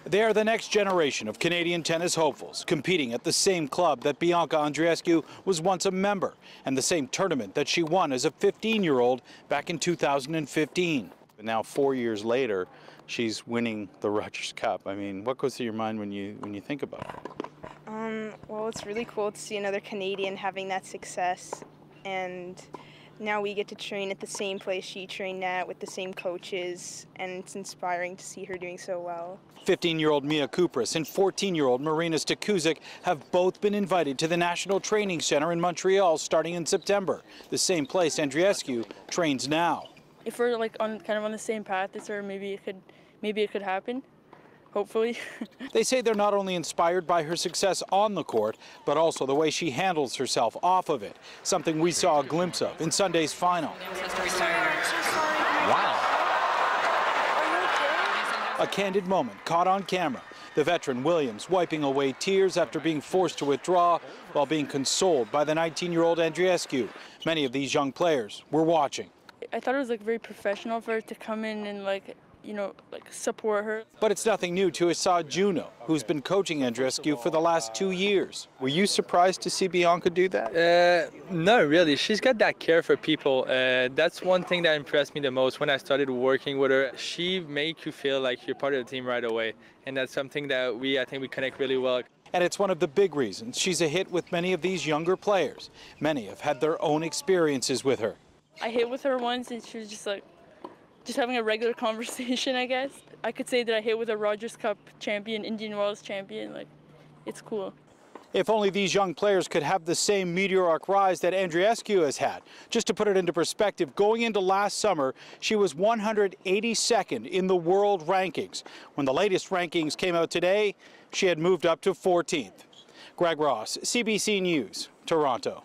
They are the next generation of Canadian tennis hopefuls, competing at the same club that Bianca Andreescu was once a member, and the same tournament that she won as a 15-year-old back in 2015. But now, 4 years later, she's winning the Rogers Cup. I mean, what goes through your mind when you think about it? Well, it's really cool to see another Canadian having that success, and now we get to train at the same place she trained at with the same coaches, and it's inspiring to see her doing so well. 15-year-old Mia Kupras and 14-year-old Marina Stakuzic have both been invited to the National Training Center in Montreal starting in September, the same place Andreescu trains now. If we're like kind of on the same path as her, maybe it could happen. Hopefully. They say they're not only inspired by her success on the court, but also the way she handles herself off of it, something we saw a glimpse of in Sunday's final. Wow. A candid moment caught on camera. The veteran Williams wiping away tears after being forced to withdraw while being consoled by the 19-year-old Andreescu. Many of these young players were watching. I thought it was like very professional for her to come in and like support her. But it's nothing new to Assad Juno, who's been coaching Andreescu for the last 2 years. Were you surprised to see Bianca do that? No, really. She's got that care for people. That's one thing that impressed me the most when I started working with her. She makes you feel like you're part of the team right away. And that's something that I think we connect really well. And it's one of the big reasons she's a hit with many of these younger players. Many have had their own experiences with her. I hit with her once and she was just having a regular conversation, I guess. I could say that I hit with a Rogers Cup champion, Indian Wells champion. Like, it's cool. If only these young players could have the same meteoric rise that Andreescu has had. Just to put it into perspective, going into last summer, she was 182nd in the world rankings. When the latest rankings came out today, she had moved up to 14th. Greg Ross, CBC News, Toronto.